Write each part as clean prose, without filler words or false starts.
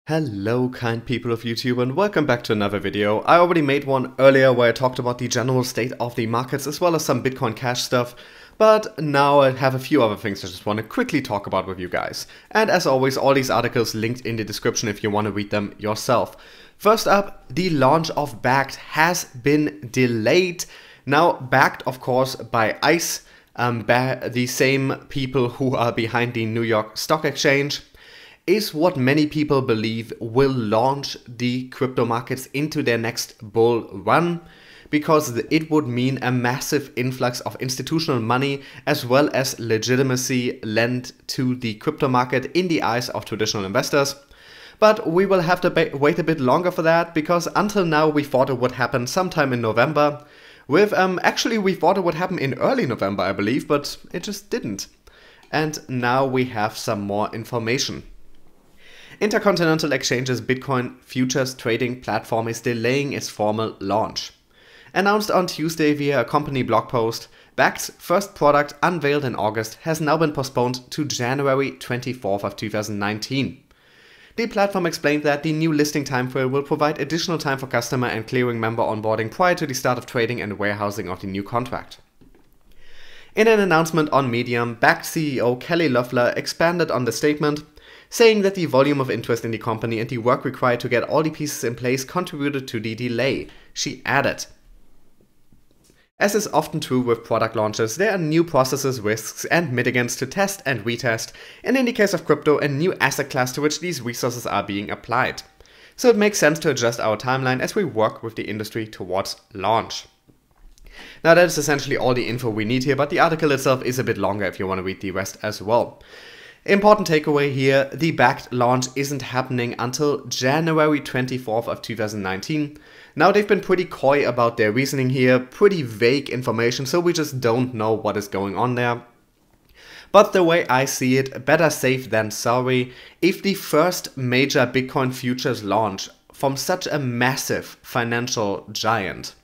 Hello kind people of YouTube and welcome back to another video. I already made one earlier where I talked about the general state of the markets as well as some Bitcoin Cash stuff, but now I have a few other things I just want to quickly talk about with you guys. And as always, all these articles linked in the description if you want to read them yourself. First up, the launch of Bakkt has been delayed. Now backed of course by ICE, the same people who are behind the New York Stock Exchange, is what many people believe will launch the crypto markets into their next bull run, because it would mean a massive influx of institutional money as well as legitimacy lent to the crypto market in the eyes of traditional investors. But we will have to wait a bit longer for that, because until now we thought it would happen sometime in November. Actually we thought it would happen in early November, I believe, but it just didn't. And now we have some more information. Intercontinental Exchange's Bitcoin futures trading platform is delaying its formal launch. Announced on Tuesday via a company blog post, Bakkt's first product, unveiled in August, has now been postponed to January 24th of 2019. The platform explained that the new listing timeframe will provide additional time for customer and clearing member onboarding prior to the start of trading and warehousing of the new contract. In an announcement on Medium, Bakkt CEO Kelly Loeffler expanded on the statement, saying that the volume of interest in the company and the work required to get all the pieces in place contributed to the delay. She added, "As is often true with product launches, there are new processes, risks, and mitigants to test and retest, and in the case of crypto, a new asset class to which these resources are being applied. So it makes sense to adjust our timeline as we work with the industry towards launch." Now that is essentially all the info we need here, but the article itself is a bit longer if you want to read the rest as well. Important takeaway here, the Bakkt launch isn't happening until January 24th of 2019. Now they've been pretty coy about their reasoning here, pretty vague information, so we just don't know what is going on there. But the way I see it, better safe than sorry. If the first major Bitcoin futures launch from such a massive financial giant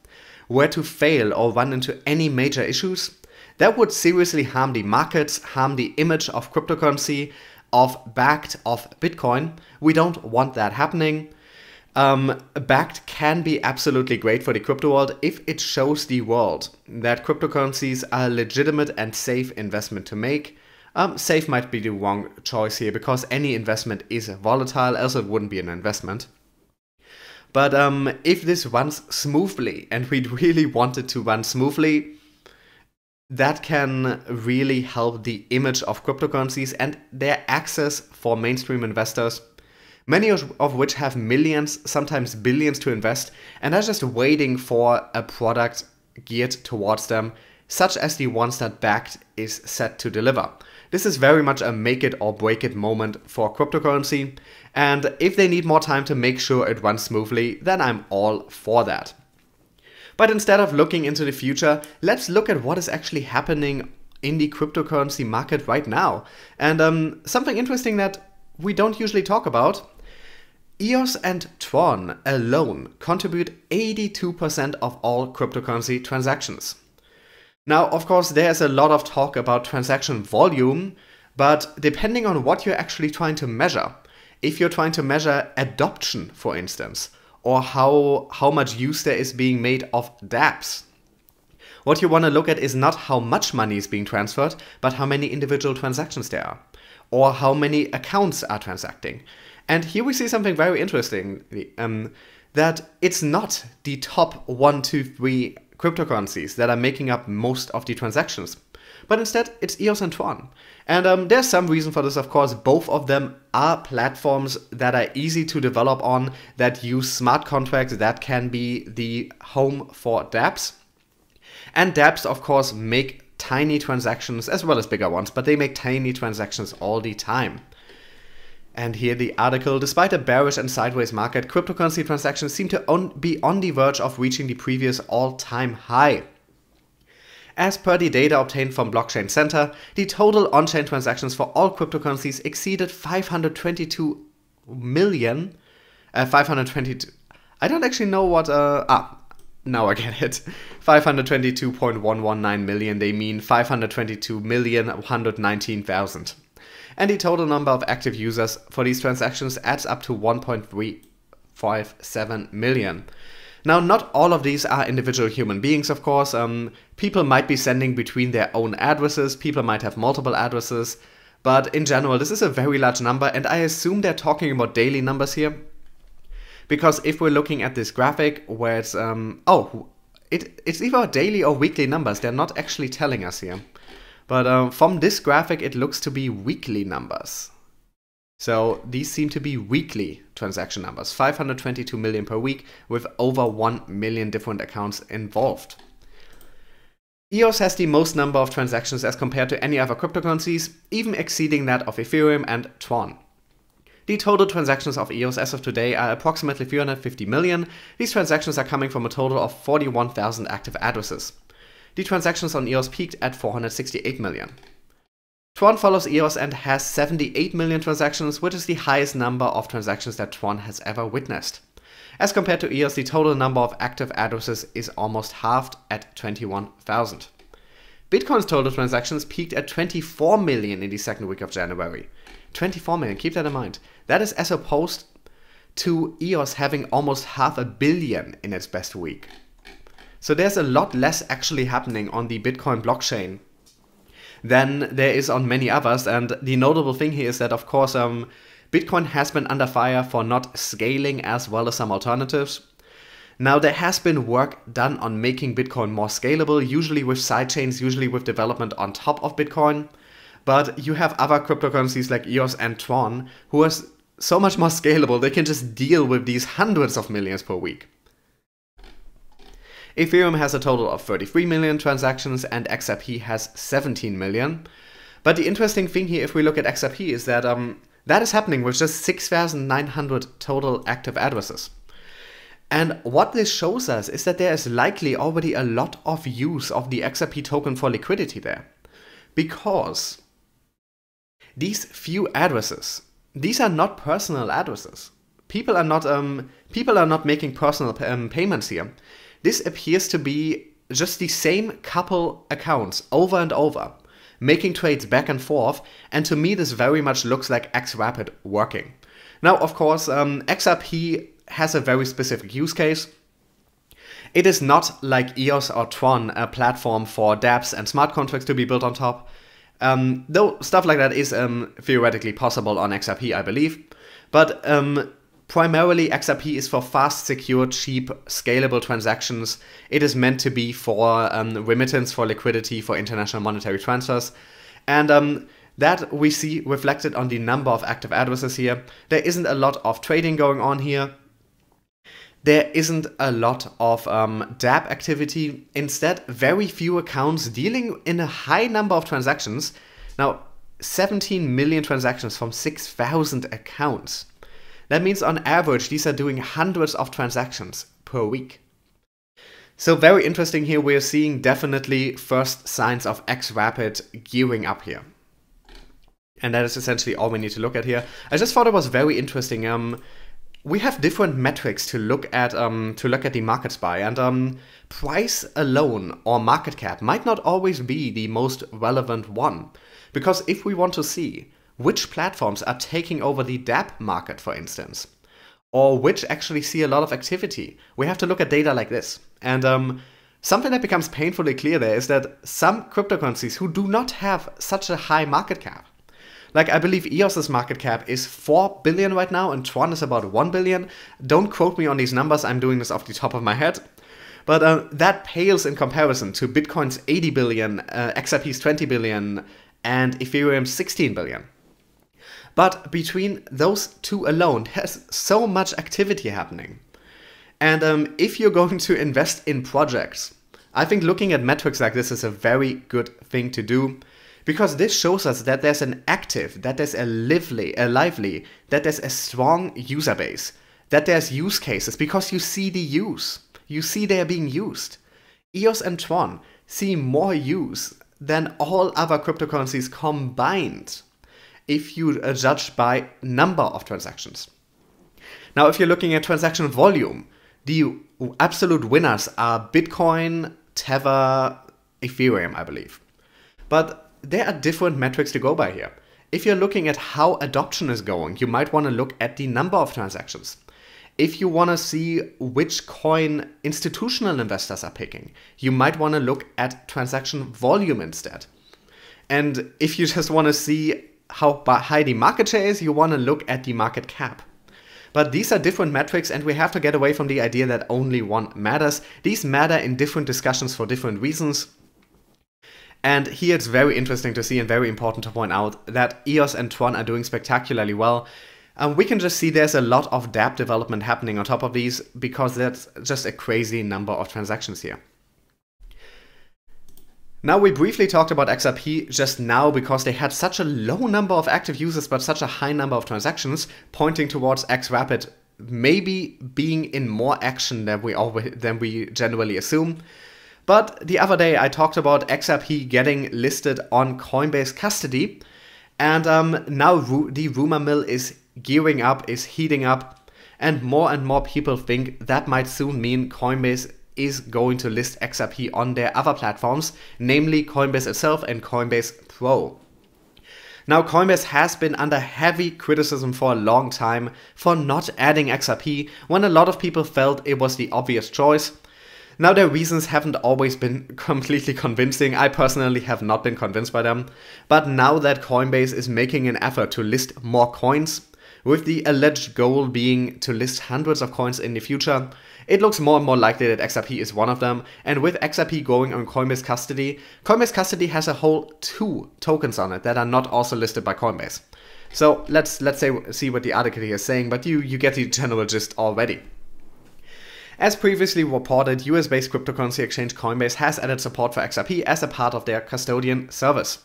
were to fail or run into any major issues, that would seriously harm the markets, harm the image of cryptocurrency, of Bakkt, of Bitcoin. We don't want that happening. Bakkt can be absolutely great for the crypto world if it shows the world that cryptocurrencies are a legitimate and safe investment to make. Safe might be the wrong choice here, because any investment is volatile, else it wouldn't be an investment. But if this runs smoothly, and we really want it to run smoothly, that can really help the image of cryptocurrencies and their access for mainstream investors, many of which have millions, sometimes billions to invest, and are just waiting for a product geared towards them, such as the ones that Bakkt is set to deliver. This is very much a make it or break it moment for cryptocurrency, and if they need more time to make sure it runs smoothly, then I'm all for that. But instead of looking into the future, let's look at what is actually happening in the cryptocurrency market right now. And something interesting that we don't usually talk about, EOS and TRON alone contribute 82% of all cryptocurrency transactions. Now, of course, there's a lot of talk about transaction volume, but depending on what you're actually trying to measure, if you're trying to measure adoption, for instance, or how much use there is being made of dApps, what you want to look at is not how much money is being transferred, but how many individual transactions there are, or how many accounts are transacting. And here we see something very interesting, that it's not the top 1, 2, 3 cryptocurrencies that are making up most of the transactions, but instead it's EOS and TRON. And there's some reason for this, of course. Both of them are platforms that are easy to develop on, that use smart contracts that can be the home for dApps. And dApps, of course, make tiny transactions as well as bigger ones, but they make tiny transactions all the time. And here the article, despite a bearish and sideways market, cryptocurrency transactions seem to be on the verge of reaching the previous all-time high. As per the data obtained from Blockchain Center, the total on-chain transactions for all cryptocurrencies exceeded 522 million. I don't actually know what, now I get it. 522.119 million, they mean 522,119,000. and the total number of active users for these transactions adds up to 1.357 million. Now, not all of these are individual human beings, of course. People might be sending between their own addresses, people might have multiple addresses, but in general, this is a very large number, and I assume they're talking about daily numbers here. Because if we're looking at this graphic where it's, it's either daily or weekly numbers, they're not actually telling us here. But from this graphic, it looks to be weekly numbers. So these seem to be weekly transaction numbers, 522 million per week with over 1 million different accounts involved. EOS has the most number of transactions as compared to any other cryptocurrencies, even exceeding that of Ethereum and TRON. The total transactions of EOS as of today are approximately 350 million. These transactions are coming from a total of 41,000 active addresses. The transactions on EOS peaked at 468 million. TRON follows EOS and has 78 million transactions, which is the highest number of transactions that TRON has ever witnessed. As compared to EOS, the total number of active addresses is almost halved at 21,000. Bitcoin's total transactions peaked at 24 million in the second week of January. 24 million, keep that in mind. That is as opposed to EOS having almost 500 million in its best week. So there's a lot less actually happening on the Bitcoin blockchain than there is on many others. And the notable thing here is that, of course, Bitcoin has been under fire for not scaling as well as some alternatives. Now, there has been work done on making Bitcoin more scalable, usually with sidechains, usually with development on top of Bitcoin. But you have other cryptocurrencies like EOS and TRON who are so much more scalable, they can just deal with these hundreds of millions per week. Ethereum has a total of 33 million transactions and XRP has 17 million. But the interesting thing here, if we look at XRP, is that that is happening with just 6,900 total active addresses. And what this shows us is that there is likely already a lot of use of the XRP token for liquidity there. Because these few addresses, these are not personal addresses. People are not making personal payments here. This appears to be just the same couple accounts over and over, making trades back and forth, and to me this very much looks like XRapid working. Now, of course, XRP has a very specific use case. It is not like EOS or TRON, a platform for dApps and smart contracts to be built on top. Though stuff like that is theoretically possible on XRP, I believe. But primarily XRP is for fast, secure, cheap, scalable transactions. It is meant to be for remittance, for liquidity, for international monetary transfers. And that we see reflected on the number of active addresses here. There isn't a lot of trading going on here. There isn't a lot of dApp activity. Instead, very few accounts dealing in a high number of transactions. Now, 17 million transactions from 6,000 accounts. That means on average, these are doing hundreds of transactions per week. So very interesting here. We're seeing definitely first signs of XRapid gearing up here. And that is essentially all we need to look at here. I just thought it was very interesting. We have different metrics to look at the markets by, and price alone or market cap might not always be the most relevant one, because if we want to see which platforms are taking over the dApp market, for instance, or which actually see a lot of activity, we have to look at data like this. And something that becomes painfully clear there is that some cryptocurrencies who do not have such a high market cap, like I believe EOS's market cap is 4 billion right now and TRON is about 1 billion. Don't quote me on these numbers, I'm doing this off the top of my head. But that pales in comparison to Bitcoin's 80 billion, XRP's 20 billion, and Ethereum's 16 billion. But between those two alone, there's so much activity happening. And if you're going to invest in projects, I think looking at metrics like this is a very good thing to do. Because this shows us that there's an active, that there's a lively, that there's a strong user base, that there's use cases, because you see the use. You see they're being used. EOS and TRON see more use than all other cryptocurrencies combined, if you judge by number of transactions. Now, if you're looking at transaction volume, the absolute winners are Bitcoin, Tether, Ethereum, I believe. But there are different metrics to go by here. If you're looking at how adoption is going, you might want to look at the number of transactions. If you want to see which coin institutional investors are picking, you might want to look at transaction volume instead. And if you just want to see how high the market share is, you want to look at the market cap. But these are different metrics, and we have to get away from the idea that only one matters. These matter in different discussions for different reasons. And here it's very interesting to see and very important to point out that EOS and TRON are doing spectacularly well. We can just see there's a lot of dApp development happening on top of these because that's just a crazy number of transactions here. Now, we briefly talked about XRP just now because they had such a low number of active users but such a high number of transactions, pointing towards XRapid maybe being in more action than we generally assume. But the other day I talked about XRP getting listed on Coinbase custody, and now the rumor mill is gearing up, is heating up, and more people think that might soon mean Coinbase is going to list XRP on their other platforms, namely Coinbase itself and Coinbase Pro. Now, Coinbase has been under heavy criticism for a long time for not adding XRP when a lot of people felt it was the obvious choice. Now, their reasons haven't always been completely convincing. I personally have not been convinced by them. But now that Coinbase is making an effort to list more coins, with the alleged goal being to list hundreds of coins in the future, it looks more and more likely that XRP is one of them. And with XRP going on Coinbase custody has a whole 2 tokens on it that are not also listed by Coinbase. So let's see what the article here is saying, but you get the general gist already. As previously reported, US-based cryptocurrency exchange Coinbase has added support for XRP as a part of their custodian service.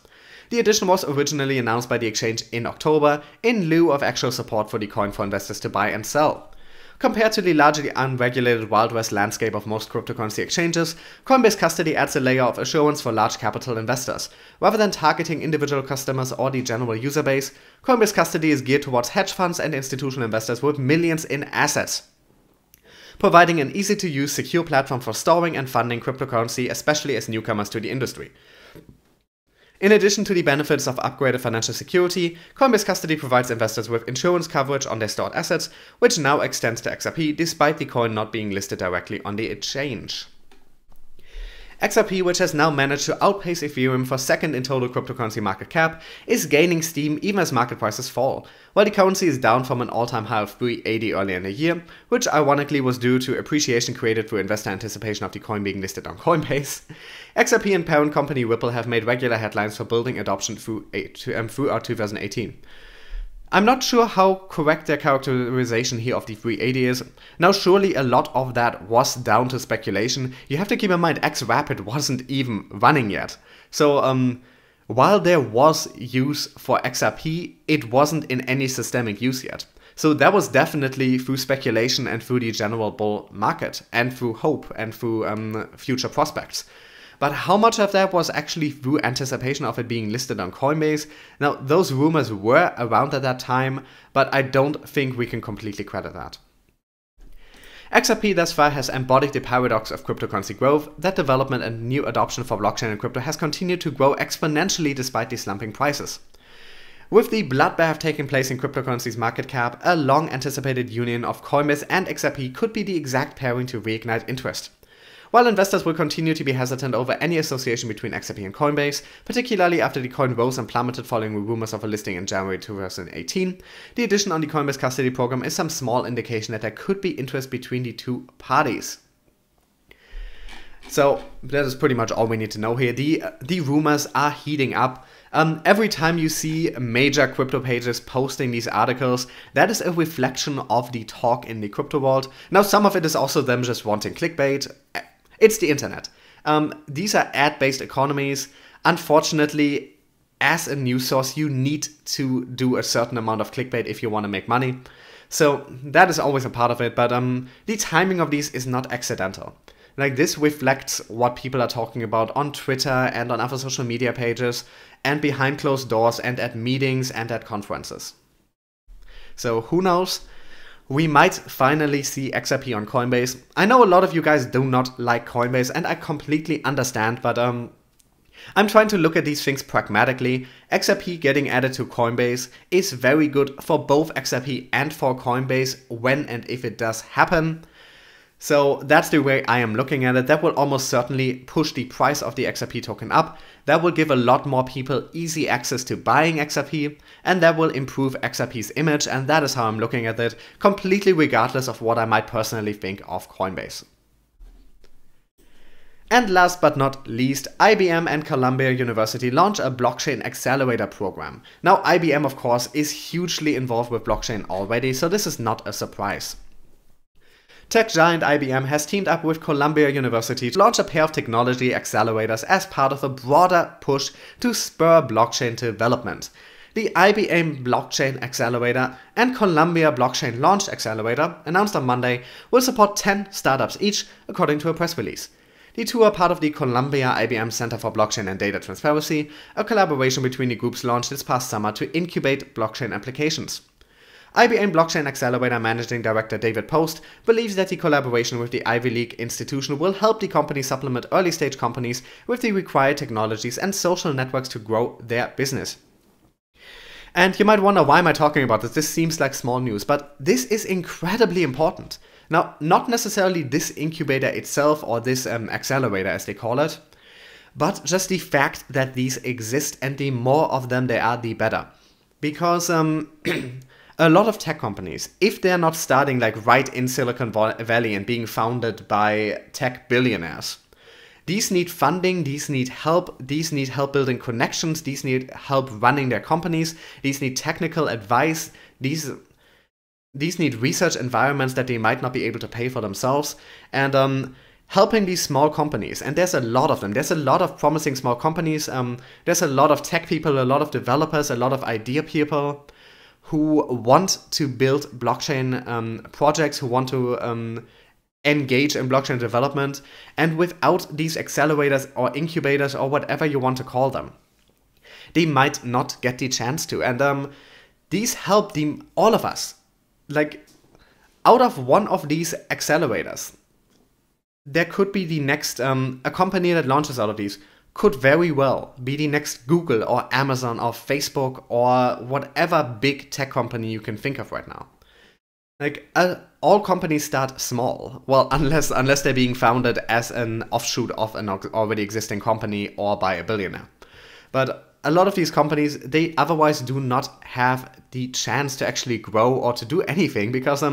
The addition was originally announced by the exchange in October in lieu of actual support for the coin for investors to buy and sell. Compared to the largely unregulated Wild West landscape of most cryptocurrency exchanges, Coinbase Custody adds a layer of assurance for large capital investors. Rather than targeting individual customers or the general user base, Coinbase Custody is geared towards hedge funds and institutional investors with millions in assets, providing an easy-to-use, secure platform for storing and funding cryptocurrency, especially as newcomers to the industry. In addition to the benefits of upgraded financial security, Coinbase Custody provides investors with insurance coverage on their stored assets, which now extends to XRP despite the coin not being listed directly on the exchange. XRP, which has now managed to outpace Ethereum for second in total cryptocurrency market cap, is gaining steam even as market prices fall. While the currency is down from an all-time high of 380 earlier in the year, which ironically was due to appreciation created through investor anticipation of the coin being listed on Coinbase, XRP and parent company Ripple have made regular headlines for building adoption throughout 2018. I'm not sure how correct their characterization here of the 380 is. Now, surely a lot of that was down to speculation. You have to keep in mind XRapid wasn't even running yet. So while there was use for XRP, it wasn't in any systemic use yet. So that was definitely through speculation and through the general bull market and through hope and through future prospects. But how much of that was actually through anticipation of it being listed on Coinbase? Now, those rumors were around at that time, but I don't think we can completely credit that. XRP thus far has embodied the paradox of cryptocurrency growth. That development and new adoption for blockchain and crypto has continued to grow exponentially despite the slumping prices. With the bloodbath taking place in cryptocurrency's market cap, a long-anticipated union of Coinbase and XRP could be the exact pairing to reignite interest. While investors will continue to be hesitant over any association between XRP and Coinbase, particularly after the coin rose and plummeted following rumors of a listing in January 2018, the addition on the Coinbase custody program is some small indication that there could be interest between the two parties. So that is pretty much all we need to know here. The rumors are heating up. Every time you see major crypto pages posting these articles, that is a reflection of the talk in the crypto world. Now, some of it is also them just wanting clickbait. It's the internet. These are ad-based economies. Unfortunately, as a news source, you need to do a certain amount of clickbait if you want to make money. So that is always a part of it, but the timing of these is not accidental. Like, this reflects what people are talking about on Twitter and on other social media pages and behind closed doors and at meetings and at conferences. So who knows? We might finally see XRP on Coinbase. I know a lot of you guys do not like Coinbase, and I completely understand, but I'm trying to look at these things pragmatically. XRP getting added to Coinbase is very good for both XRP and for Coinbase when and if it does happen. So that's the way I am looking at it. That will almost certainly push the price of the XRP token up. That will give a lot more people easy access to buying XRP, and that will improve XRP's image, and that is how I'm looking at it, completely regardless of what I might personally think of Coinbase. And last but not least, IBM and Columbia University launch a blockchain accelerator program. Now, IBM, of course, is hugely involved with blockchain already, so this is not a surprise. Tech giant IBM has teamed up with Columbia University to launch a pair of technology accelerators as part of a broader push to spur blockchain development. The IBM Blockchain Accelerator and Columbia Blockchain Launch Accelerator, announced on Monday, will support 10 startups each, according to a press release. The two are part of the Columbia IBM Center for Blockchain and Data Transparency, a collaboration between the groups launched this past summer to incubate blockchain applications. IBM Blockchain Accelerator Managing Director David Post believes that the collaboration with the Ivy League institution will help the company supplement early-stage companies with the required technologies and social networks to grow their business. And you might wonder, why am I talking about this? This seems like small news, but this is incredibly important. Now, not necessarily this incubator itself or this accelerator as they call it, but just the fact that these exist, and the more of them there are, the better. Because a lot of tech companies, if they're not starting like right in Silicon Valley and being founded by tech billionaires, these need funding, these need help building connections, these need help running their companies, these need technical advice, these need research environments that they might not be able to pay for themselves, and helping these small companies, and there's a lot of them. There's a lot of promising small companies, there's a lot of tech people, a lot of developers, a lot of idea people who want to build blockchain projects, who want to engage in blockchain development, and without these accelerators or incubators or whatever you want to call them, they might not get the chance to. And these help all of us. Like, out of one of these accelerators, there could be the next, a company that launches out of these could very well be the next Google or Amazon or Facebook or whatever big tech company you can think of right now. Like, all companies start small. Well, unless they're being founded as an offshoot of an already existing company or by a billionaire. But a lot of these companies, they otherwise do not have the chance to actually grow or to do anything, because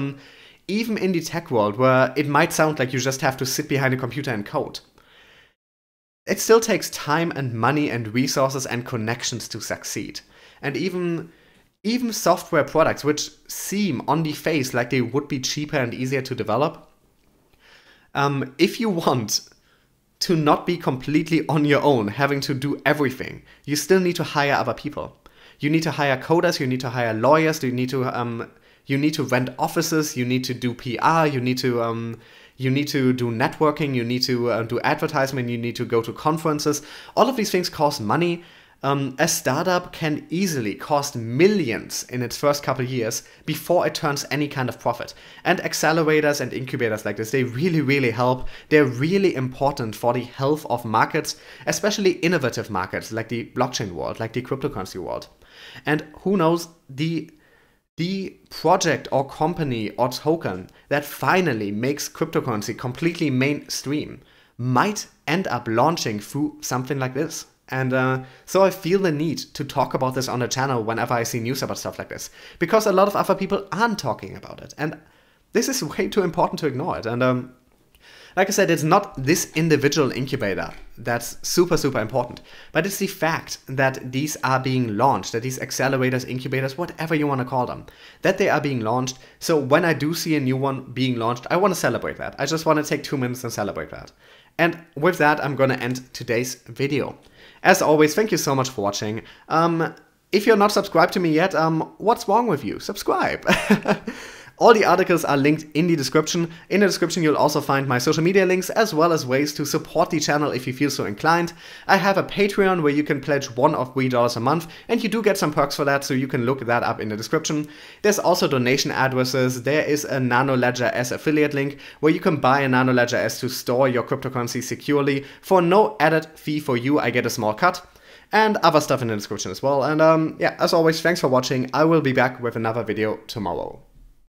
even in the tech world, where it might sound like you just have to sit behind a computer and code, it still takes time and money and resources and connections to succeed. And even software products, which seem on the face like they would be cheaper and easier to develop, if you want to not be completely on your own, having to do everything, you still need to hire other people. You need to hire coders, you need to hire lawyers, you need to rent offices, you need to do PR, you need to do networking, you need to do advertisement, you need to go to conferences. All of these things cost money. A startup can easily cost millions in its first couple years before it turns any kind of profit. And accelerators and incubators like this, they really, really help. They're really important for the health of markets, especially innovative markets like the blockchain world, like the cryptocurrency world. And who knows, the project or company or token that finally makes cryptocurrency completely mainstream might end up launching through something like this. And so I feel the need to talk about this on the channel whenever I see news about stuff like this, because a lot of other people aren't talking about it, and this is way too important to ignore it. And like I said, it's not this individual incubator that's super, super important, but it's the fact that these are being launched, that these accelerators, incubators, whatever you want to call them, that they are being launched. So when I do see a new one being launched, I want to celebrate that. I just want to take 2 minutes and celebrate that. And with that, I'm going to end today's video. As always, thank you so much for watching. If you're not subscribed to me yet, what's wrong with you? Subscribe! All the articles are linked in the description. In the description you'll also find my social media links as well as ways to support the channel if you feel so inclined. I have a Patreon where you can pledge $1 or $3 a month, and you do get some perks for that, so you can look that up in the description. There's also donation addresses. There is a NanoLedger S affiliate link where you can buy a NanoLedger S to store your cryptocurrency securely. For no added fee for you, I get a small cut. And other stuff in the description as well. And yeah, as always, thanks for watching. I will be back with another video tomorrow.